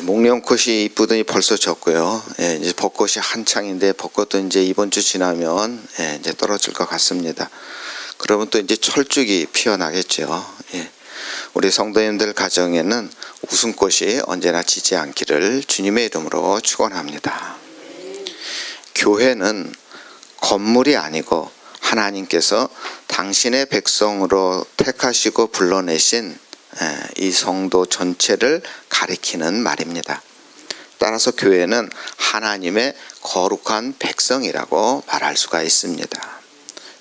목련꽃이 이쁘더니 벌써 졌고요. 이제 벚꽃이 한창인데 벚꽃도 이제 이번 주 지나면 이제 떨어질 것 같습니다. 그러면 또 이제 철쭉이 피어나겠죠. 우리 성도님들 가정에는 웃음꽃이 언제나 지지 않기를 주님의 이름으로 축원합니다. 교회는 건물이 아니고 하나님께서 당신의 백성으로 택하시고 불러내신 이 성도 전체를 가리키는 말입니다. 따라서 교회는 하나님의 거룩한 백성이라고 말할 수가 있습니다.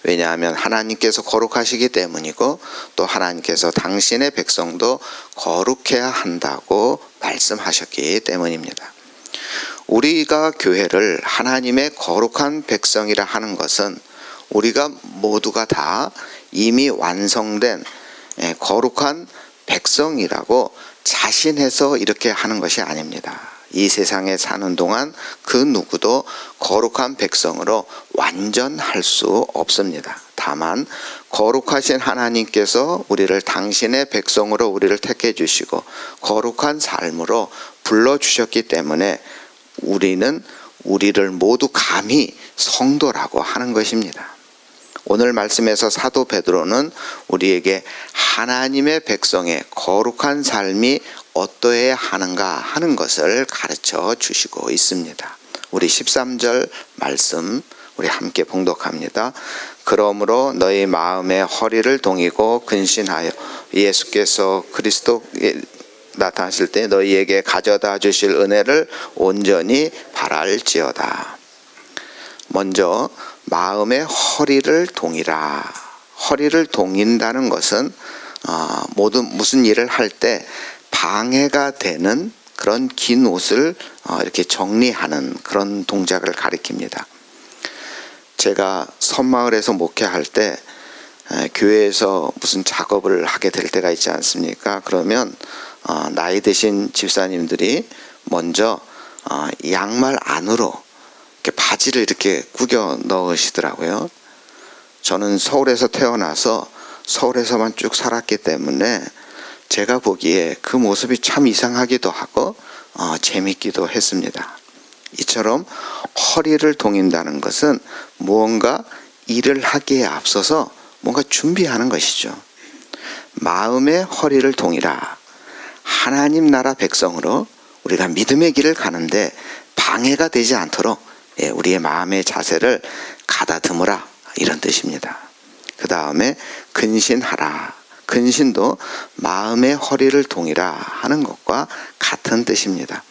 왜냐하면 하나님께서 거룩하시기 때문이고 또 하나님께서 당신의 백성도 거룩해야 한다고 말씀하셨기 때문입니다. 우리가 교회를 하나님의 거룩한 백성이라 하는 것은 우리가 모두가 다 이미 완성된 거룩한 백성이라고 자신해서 이렇게 하는 것이 아닙니다. 이 세상에 사는 동안 그 누구도 거룩한 백성으로 완전할 수 없습니다. 다만 거룩하신 하나님께서 우리를 당신의 백성으로 우리를 택해 주시고 거룩한 삶으로 불러주셨기 때문에 우리는 우리를 모두 감히 성도라고 하는 것입니다. 오늘 말씀에서 사도 베드로는 우리에게 하나님의 백성의 거룩한 삶이 어떠해야 하는가 하는 것을 가르쳐 주시고 있습니다. 우리 13절 말씀 우리 함께 봉독합니다. 그러므로 너희 마음의 허리를 동이고 근신하여 예수께서 그리스도에 나타나실 때 너희에게 가져다 주실 은혜를 온전히 바랄지어다. 먼저 마음의 허리를 동이라. 허리를 동인다는 것은 무슨 일을 할 때 방해가 되는 그런 긴 옷을 이렇게 정리하는 그런 동작을 가리킵니다. 제가 섬마을에서 목회할 때 교회에서 무슨 작업을 하게 될 때가 있지 않습니까? 그러면 나이 드신 집사님들이 먼저 양말 안으로 이렇게 바지를 이렇게 구겨 넣으시더라고요. 저는 서울에서 태어나서 서울에서만 쭉 살았기 때문에 제가 보기에 그 모습이 참 이상하기도 하고 재밌기도 했습니다. 이처럼 허리를 동인다는 것은 무언가 일을 하기에 앞서서 뭔가 준비하는 것이죠. 마음의 허리를 동이라. 하나님 나라 백성으로 우리가 믿음의 길을 가는데 방해가 되지 않도록 우리의 마음의 자세를 가다듬으라 이런 뜻입니다. 그 다음에 근신하라. 근신도 마음의 허리를 동이라 하는 것과 같은 뜻입니다.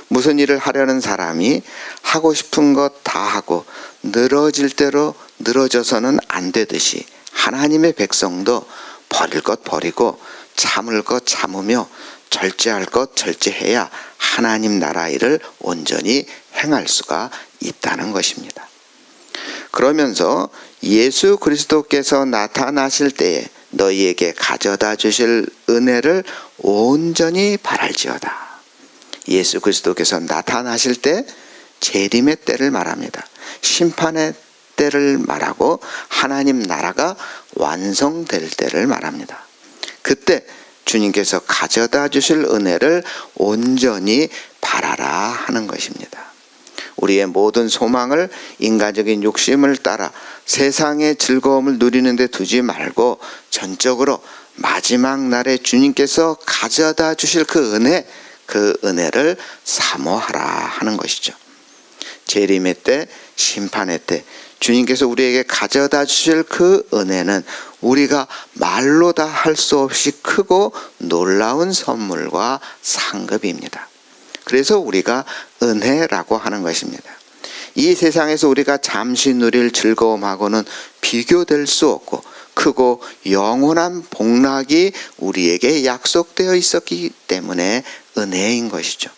무슨 일을 하려는 사람이 하고 싶은 것 다 하고 늘어질 대로 늘어져서는 안 되듯이 하나님의 백성도 버릴 것 버리고 참을 것 참으며 절제할 것 절제해야 하나님 나라 일을 온전히 행할 수가 있다는 것입니다. 그러면서 예수 그리스도께서 나타나실 때에 너희에게 가져다 주실 은혜를 온전히 바랄지어다. 예수 그리스도께서 나타나실 때 재림의 때를 말합니다. 심판의 때를 말하고 하나님 나라가 완성될 때를 말합니다. 그때 주님께서 가져다 주실 은혜를 온전히 바라라 하는 것입니다. 우리의 모든 소망을 인간적인 욕심을 따라 세상의 즐거움을 누리는 데 두지 말고 전적으로 마지막 날에 주님께서 가져다 주실 그 은혜를 사모하라 하는 것이죠. 재림의 때, 심판의 때 주님께서 우리에게 가져다 주실 그 은혜는 우리가 말로 다 할 수 없이 크고 놀라운 선물과 상급입니다. 그래서 우리가 은혜라고 하는 것입니다. 이 세상에서 우리가 잠시 누릴 즐거움하고는 비교될 수 없고 크고 영원한 복락이 우리에게 약속되어 있었기 때문에 은혜인 것이죠.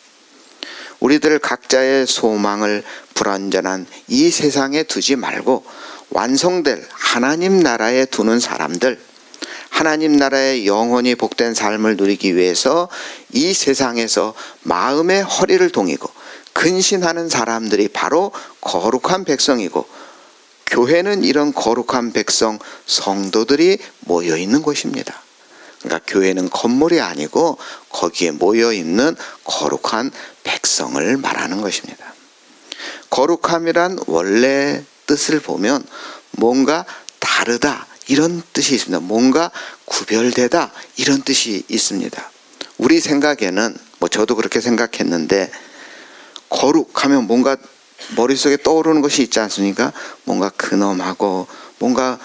우리들 각자의 소망을 불완전한 이 세상에 두지 말고 완성될 하나님 나라에 두는 사람들, 하나님 나라의 영원히 복된 삶을 누리기 위해서 이 세상에서 마음의 허리를 동이고 근신하는 사람들이 바로 거룩한 백성이고 교회는 이런 거룩한 백성 성도들이 모여 있는 곳입니다. 그러니까 교회는 건물이 아니고 거기에 모여있는 거룩한 백성을 말하는 것입니다. 거룩함이란 원래 뜻을 보면 뭔가 다르다 이런 뜻이 있습니다. 뭔가 구별되다 이런 뜻이 있습니다. 우리 생각에는 저도 그렇게 생각했는데 거룩하면 뭔가 머릿속에 떠오르는 것이 있지 않습니까? 뭔가 근엄하고 뭔가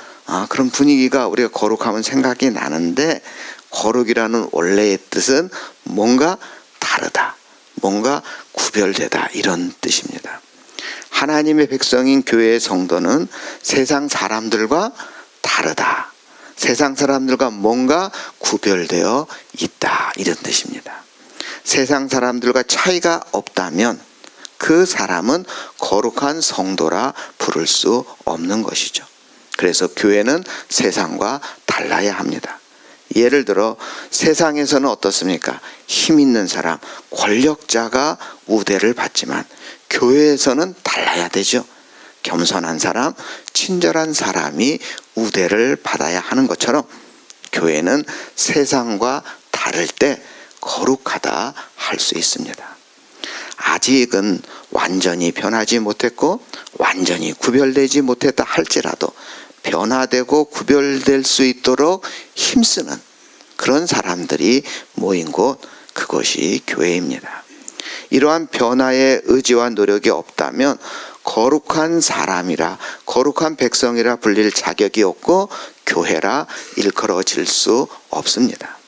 그런 분위기가 우리가 거룩하면 생각이 나는데 거룩이라는 원래의 뜻은 뭔가 다르다, 뭔가 구별되다 이런 뜻입니다. 하나님의 백성인 교회의 성도는 세상 사람들과 다르다, 세상 사람들과 뭔가 구별되어 있다 이런 뜻입니다. 세상 사람들과 차이가 없다면 그 사람은 거룩한 성도라 부를 수 없는 것이죠. 그래서 교회는 세상과 달라야 합니다. 예를 들어 세상에서는 어떻습니까? 힘 있는 사람, 권력자가 우대를 받지만 교회에서는 달라야 되죠. 겸손한 사람, 친절한 사람이 우대를 받아야 하는 것처럼 교회는 세상과 다를 때 거룩하다 할 수 있습니다. 아직은 완전히 변하지 못했고 완전히 구별되지 못했다 할지라도 변화되고 구별될 수 있도록 힘쓰는 그런 사람들이 모인 곳, 그것이 교회입니다. 이러한 변화의 의지와 노력이 없다면 거룩한 사람이라, 거룩한 백성이라 불릴 자격이 없고 교회라 일컬어질 수 없습니다.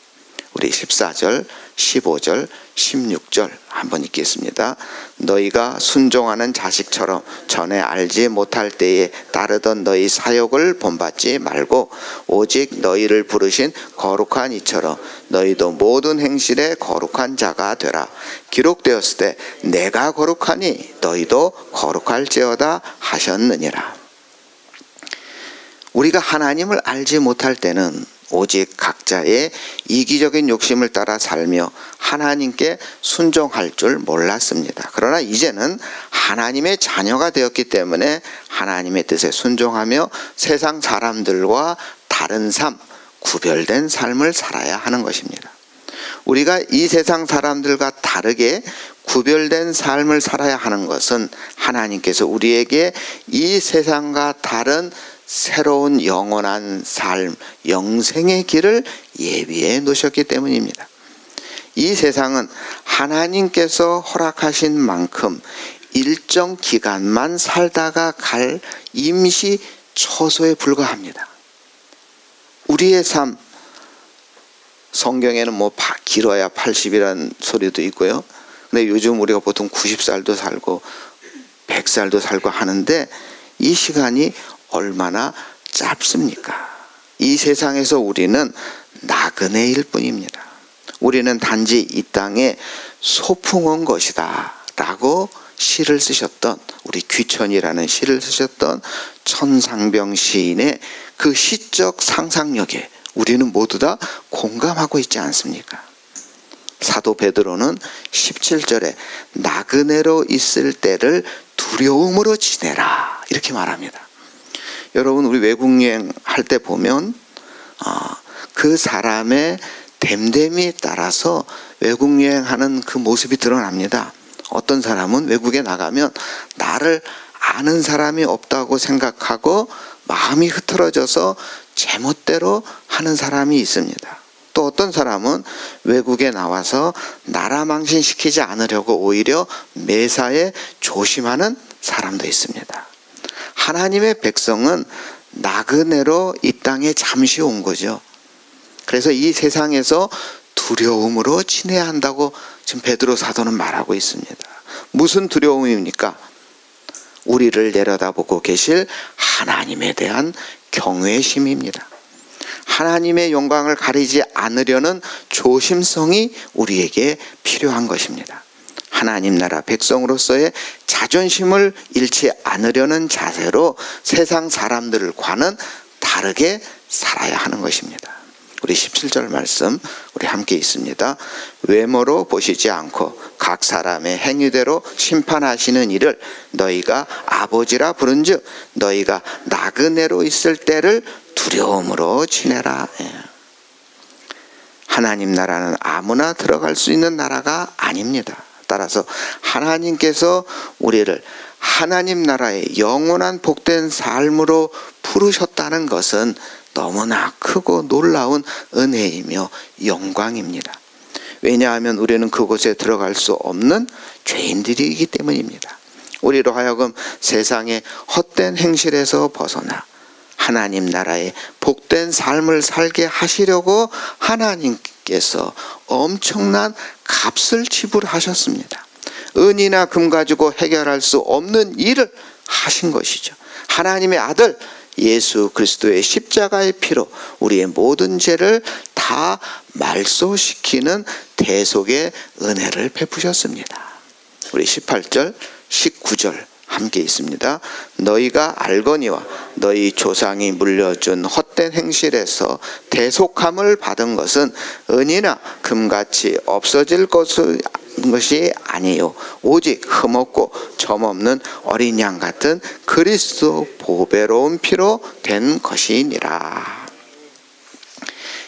우리 14절, 15절, 16절 한번 읽겠습니다. 너희가 순종하는 자식처럼 전에 알지 못할 때에 따르던 너희 사욕을 본받지 말고 오직 너희를 부르신 거룩한 이처럼 너희도 모든 행실에 거룩한 자가 되라. 기록되었을 때 내가 거룩하니 너희도 거룩할지어다 하셨느니라. 우리가 하나님을 알지 못할 때는 오직 각자의 이기적인 욕심을 따라 살며 하나님께 순종할 줄 몰랐습니다. 그러나 이제는 하나님의 자녀가 되었기 때문에 하나님의 뜻에 순종하며 세상 사람들과 다른 삶, 구별된 삶을 살아야 하는 것입니다. 우리가 이 세상 사람들과 다르게 구별된 삶을 살아야 하는 것은 하나님께서 우리에게 이 세상과 다른 새로운 영원한 삶, 영생의 길을 예비해 놓으셨기 때문입니다. 이 세상은 하나님께서 허락하신 만큼 일정 기간만 살다가 갈 임시 처소에 불과합니다. 우리의 삶, 성경에는 길어야 80이라는 소리도 있고요. 근데 요즘 우리가 보통 90살도 살고 100살도 살고 하는데 이 시간이 얼마나 짧습니까? 이 세상에서 우리는 나그네일 뿐입니다. 우리는 단지 이 땅에 소풍 온 것이다 라고 시를 쓰셨던, 우리 귀천이라는 시를 쓰셨던 천상병 시인의 그 시적 상상력에 우리는 모두 다 공감하고 있지 않습니까? 사도 베드로는 17절에 나그네로 있을 때를 두려움으로 지내라 이렇게 말합니다. 여러분, 우리 외국 여행 할 때 보면 그 사람의 됨됨이에 따라서 외국 여행하는 그 모습이 드러납니다. 어떤 사람은 외국에 나가면 나를 아는 사람이 없다고 생각하고 마음이 흐트러져서 제멋대로 하는 사람이 있습니다. 또 어떤 사람은 외국에 나와서 나라 망신시키지 않으려고 오히려 매사에 조심하는 사람도 있습니다. 하나님의 백성은 나그네로 이 땅에 잠시 온 거죠. 그래서 이 세상에서 두려움으로 지내야 한다고 지금 베드로 사도는 말하고 있습니다. 무슨 두려움입니까? 우리를 내려다보고 계실 하나님에 대한 경외심입니다. 하나님의 영광을 가리지 않으려는 조심성이 우리에게 필요한 것입니다. 하나님 나라 백성으로서의 자존심을 잃지 않으려는 자세로 세상 사람들과는 다르게 살아야 하는 것입니다. 우리 17절 말씀 우리 함께 있습니다. 외모로 보시지 않고 각 사람의 행위대로 심판하시는 이를 너희가 아버지라 부른즉 너희가 나그네로 있을 때를 두려움으로 지내라. 하나님 나라는 아무나 들어갈 수 있는 나라가 아닙니다. 따라서 하나님께서 우리를 하나님 나라의 영원한 복된 삶으로 부르셨다는 것은 너무나 크고 놀라운 은혜이며 영광입니다. 왜냐하면 우리는 그곳에 들어갈 수 없는 죄인들이기 때문입니다. 우리로 하여금 세상의 헛된 행실에서 벗어나 하나님 나라의 복된 삶을 살게 하시려고 하나님께서 엄청난 값을 지불하셨습니다. 은이나 금 가지고 해결할 수 없는 일을 하신 것이죠. 하나님의 아들 예수 그리스도의 십자가의 피로 우리의 모든 죄를 다 말소시키는 대속의 은혜를 베푸셨습니다. 우리 18절 19절 함께 있습니다. 너희가 알거니와 너희 조상이 물려준 헛된 행실에서 대속함을 받은 것은 은이나 금같이 없어질 것이 아니요 오직 흠없고 점없는 어린 양 같은 그리스도 보배로운 피로 된 것이니라.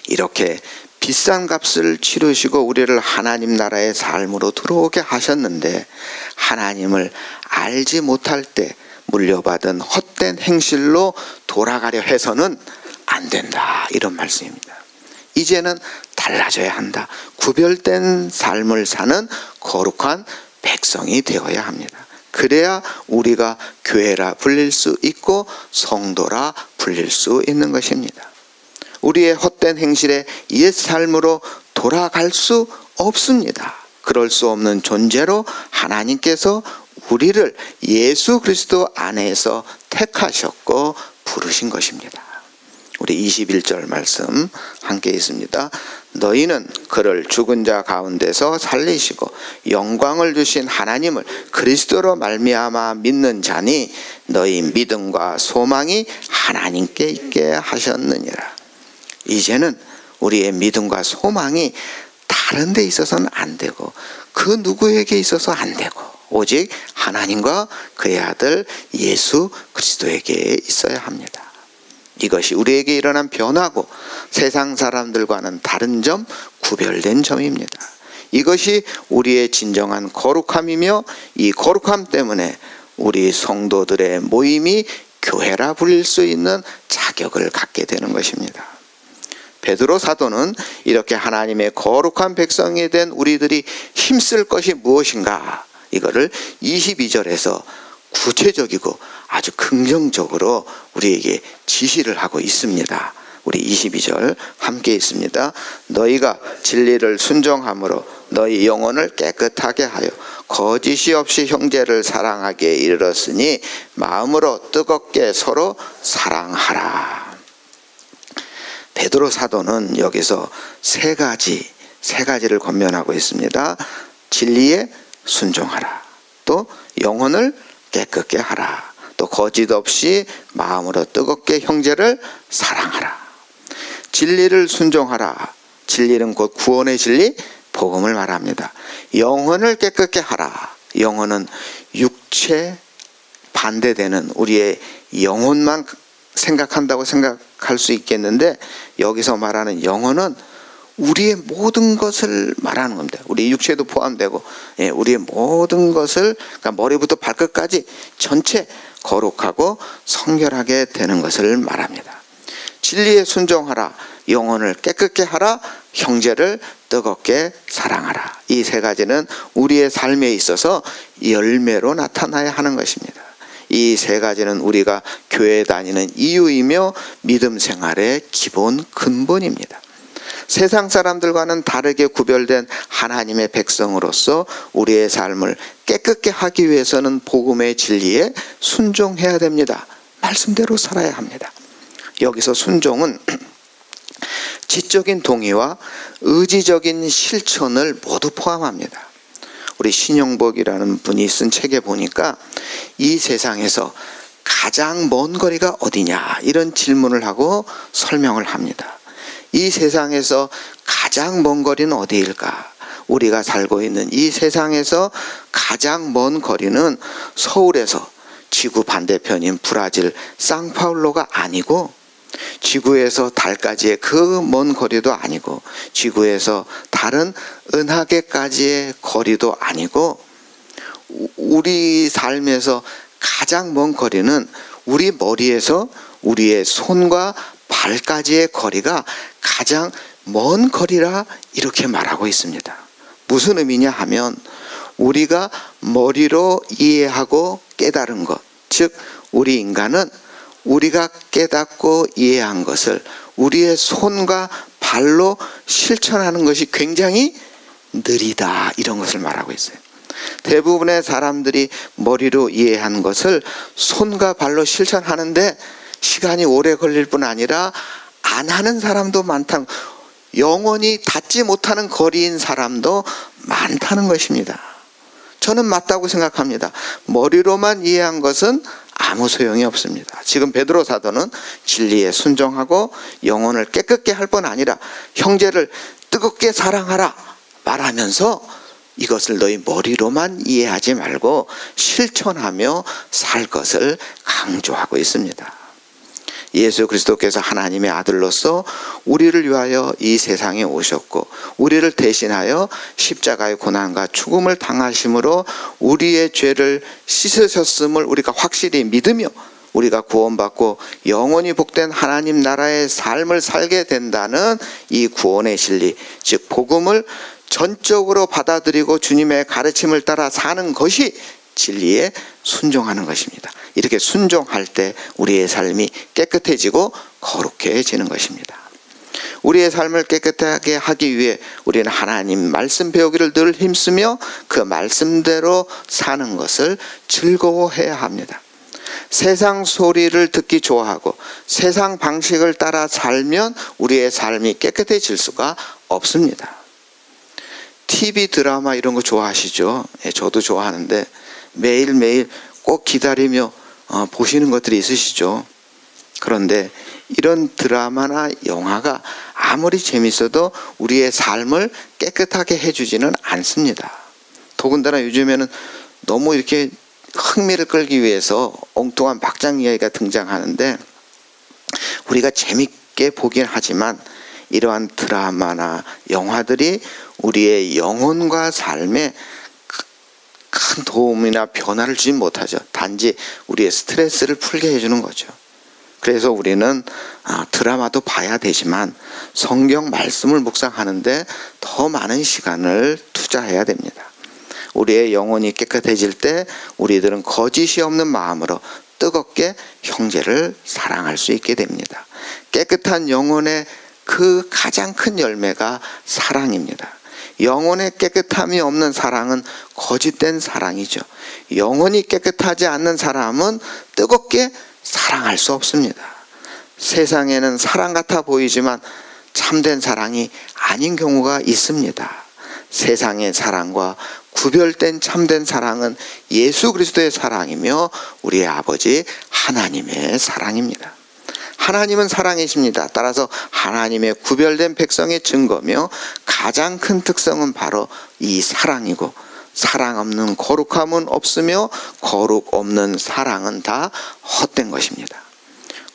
이렇게 비싼 값을 치르시고 우리를 하나님 나라의 삶으로 들어오게 하셨는데, 하나님을 알지 못할 때 물려받은 헛된 행실로 돌아가려 해서는 안 된다, 이런 말씀입니다. 이제는 달라져야 한다. 구별된 삶을 사는 거룩한 백성이 되어야 합니다. 그래야 우리가 교회라 불릴 수 있고 성도라 불릴 수 있는 것입니다. 우리의 헛된 행실에 옛 삶으로 돌아갈 수 없습니다. 그럴 수 없는 존재로 하나님께서 우리를 예수 그리스도 안에서 택하셨고 부르신 것입니다. 우리 21절 말씀 함께 있습니다. 너희는 그를 죽은 자 가운데서 살리시고 영광을 주신 하나님을 그리스도로 말미암아 믿는 자니 너희 믿음과 소망이 하나님께 있게 하셨느니라. 이제는 우리의 믿음과 소망이 다른 데 있어서는 안 되고 그 누구에게 있어서 안 되고 오직 하나님과 그의 아들 예수 그리스도에게 있어야 합니다. 이것이 우리에게 일어난 변화고 세상 사람들과는 다른 점, 구별된 점입니다. 이것이 우리의 진정한 거룩함이며 이 거룩함 때문에 우리 성도들의 모임이 교회라 불릴 수 있는 자격을 갖게 되는 것입니다. 베드로 사도는 이렇게 하나님의 거룩한 백성이 된 우리들이 힘쓸 것이 무엇인가, 이거를 22절에서 구체적이고 아주 긍정적으로 우리에게 지시를 하고 있습니다. 우리 22절 함께 있습니다. 너희가 진리를 순종함으로 너희 영혼을 깨끗하게 하여 거짓이 없이 형제를 사랑하게 이르렀으니 마음으로 뜨겁게 서로 사랑하라. 베드로 사도는 여기서 세 가지를 권면하고 있습니다. 진리에 순종하라, 또 영혼을 깨끗게 하라, 또 거짓 없이 마음으로 뜨겁게 형제를 사랑하라. 진리를 순종하라. 진리는 곧 구원의 진리, 복음을 말합니다. 영혼을 깨끗게 하라. 영혼은 육체 반대되는 우리의 영혼만 생각한다고 생각할 수 있겠는데, 여기서 말하는 영혼은 우리의 모든 것을 말하는 겁니다. 우리 육체도 포함되고 우리의 모든 것을, 그러니까 머리부터 발끝까지 전체 거룩하고 성결하게 되는 것을 말합니다. 진리에 순종하라, 영혼을 깨끗게 하라, 형제를 뜨겁게 사랑하라. 이 세 가지는 우리의 삶에 있어서 열매로 나타나야 하는 것입니다. 이 세 가지는 우리가 교회 다니는 이유이며 믿음 생활의 기본 근본입니다. 세상 사람들과는 다르게 구별된 하나님의 백성으로서 우리의 삶을 깨끗게 하기 위해서는 복음의 진리에 순종해야 됩니다. 말씀대로 살아야 합니다. 여기서 순종은 지적인 동의와 의지적인 실천을 모두 포함합니다. 우리 신영복이라는 분이 쓴 책에 보니까 이 세상에서 가장 먼 거리가 어디냐, 이런 질문을 하고 설명을 합니다. 이 세상에서 가장 먼 거리는 어디일까? 우리가 살고 있는 이 세상에서 가장 먼 거리는 서울에서 지구 반대편인 브라질 상파울로가 아니고 지구에서 달까지의 그 먼 거리도 아니고, 지구에서 다른 은하계까지의 거리도 아니고, 우리 삶에서 가장 먼 거리는 우리 머리에서 우리의 손과 발까지의 거리가 가장 먼 거리라 이렇게 말하고 있습니다. 무슨 의미냐 하면, 우리가 머리로 이해하고 깨달은 것, 즉 우리 인간은 우리가 깨닫고 이해한 것을 우리의 손과 발로 실천하는 것이 굉장히 느리다, 이런 것을 말하고 있어요. 대부분의 사람들이 머리로 이해한 것을 손과 발로 실천하는데 시간이 오래 걸릴 뿐 아니라 안 하는 사람도 많다는, 영원히 닿지 못하는 거리인 사람도 많다는 것입니다. 저는 맞다고 생각합니다. 머리로만 이해한 것은 아무 소용이 없습니다. 지금 베드로 사도는 진리에 순종하고 영혼을 깨끗게 할 뿐 아니라 형제를 뜨겁게 사랑하라 말하면서 이것을 너희 머리로만 이해하지 말고 실천하며 살 것을 강조하고 있습니다. 예수 그리스도께서 하나님의 아들로서 우리를 위하여 이 세상에 오셨고, 우리를 대신하여 십자가의 고난과 죽음을 당하심으로 우리의 죄를 씻으셨음을 우리가 확실히 믿으며 우리가 구원받고 영원히 복된 하나님 나라의 삶을 살게 된다는 이 구원의 진리, 즉 복음을 전적으로 받아들이고 주님의 가르침을 따라 사는 것이 진리에 순종하는 것입니다. 이렇게 순종할 때 우리의 삶이 깨끗해지고 거룩해지는 것입니다. 우리의 삶을 깨끗하게 하기 위해 우리는 하나님 말씀 배우기를 늘 힘쓰며 그 말씀대로 사는 것을 즐거워해야 합니다. 세상 소리를 듣기 좋아하고 세상 방식을 따라 살면 우리의 삶이 깨끗해질 수가 없습니다. TV 드라마 이런 거 좋아하시죠? 저도 좋아하는데 매일매일 꼭 기다리며 보시는 것들이 있으시죠? 그런데 이런 드라마나 영화가 아무리 재밌어도 우리의 삶을 깨끗하게 해주지는 않습니다. 더군다나 요즘에는 너무 이렇게 흥미를 끌기 위해서 엉뚱한 막장 이야기가 등장하는데, 우리가 재밌게 보긴 하지만 이러한 드라마나 영화들이 우리의 영혼과 삶에 큰 도움이나 변화를 주지 못하죠. 단지 우리의 스트레스를 풀게 해주는 거죠. 그래서 우리는 드라마도 봐야 되지만 성경 말씀을 묵상하는데 더 많은 시간을 투자해야 됩니다. 우리의 영혼이 깨끗해질 때 우리들은 거짓이 없는 마음으로 뜨겁게 형제를 사랑할 수 있게 됩니다. 깨끗한 영혼의 그 가장 큰 열매가 사랑입니다. 영혼의 깨끗함이 없는 사랑은 거짓된 사랑이죠. 영혼이 깨끗하지 않는 사람은 뜨겁게 사랑할 수 없습니다. 세상에는 사랑 같아 보이지만 참된 사랑이 아닌 경우가 있습니다. 세상의 사랑과 구별된 참된 사랑은 예수 그리스도의 사랑이며 우리의 아버지 하나님의 사랑입니다. 하나님은 사랑이십니다. 따라서 하나님의 구별된 백성의 증거며 가장 큰 특성은 바로 이 사랑이고, 사랑 없는 거룩함은 없으며 거룩 없는 사랑은 다 헛된 것입니다.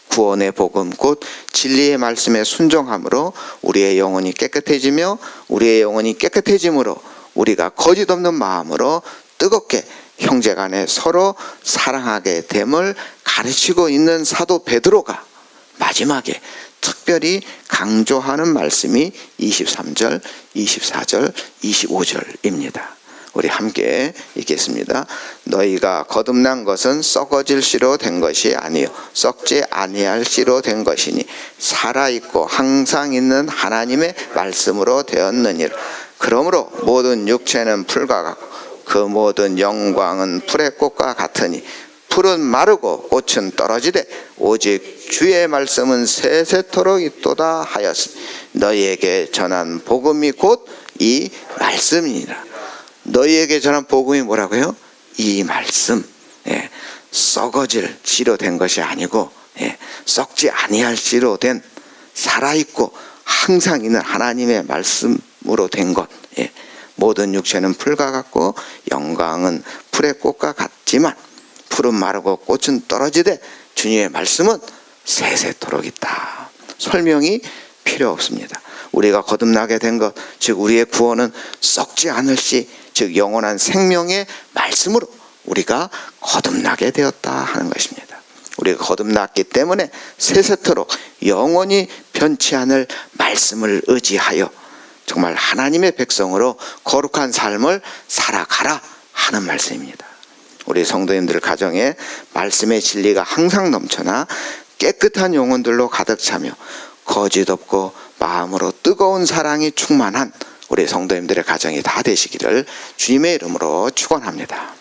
구원의 복음 곧 진리의 말씀에 순종함으로 우리의 영혼이 깨끗해지며, 우리의 영혼이 깨끗해짐으로 우리가 거짓 없는 마음으로 뜨겁게 형제간에 서로 사랑하게 됨을 가르치고 있는 사도 베드로가 마지막에 특별히 강조하는 말씀이 23절, 24절, 25절입니다. 우리 함께 읽겠습니다. 너희가 거듭난 것은 썩어질 씨로 된 것이 아니요 썩지 아니할 씨로 된 것이니 살아있고 항상 있는 하나님의 말씀으로 되었느니라. 그러므로 모든 육체는 풀과 같고 그 모든 영광은 풀의 꽃과 같으니 풀은 마르고 꽃은 떨어지되 오직 주의 말씀은 세세토록 있도다 하였으니 너희에게 전한 복음이 곧 이 말씀이니라. 너희에게 전한 복음이 뭐라고요? 이 말씀. 썩어질 씨로 된 것이 아니고 썩지 아니할 씨로 된 살아있고 항상 있는 하나님의 말씀으로 된 것. 모든 육체는 풀과 같고 영광은 풀의 꽃과 같지만 풀은 마르고 꽃은 떨어지되 주님의 말씀은 세세토록 있다. 설명이 필요 없습니다. 우리가 거듭나게 된 것, 즉 우리의 구원은 썩지 않을 시, 즉 영원한 생명의 말씀으로 우리가 거듭나게 되었다 하는 것입니다. 우리가 거듭났기 때문에 세세토록 영원히 변치 않을 말씀을 의지하여 정말 하나님의 백성으로 거룩한 삶을 살아가라 하는 말씀입니다. 우리 성도님들 가정에 말씀의 진리가 항상 넘쳐나 깨끗한 영혼들로 가득 차며 거짓 없고 마음으로 뜨거운 사랑이 충만한 우리 성도님들의 가정이 다 되시기를 주님의 이름으로 축원합니다.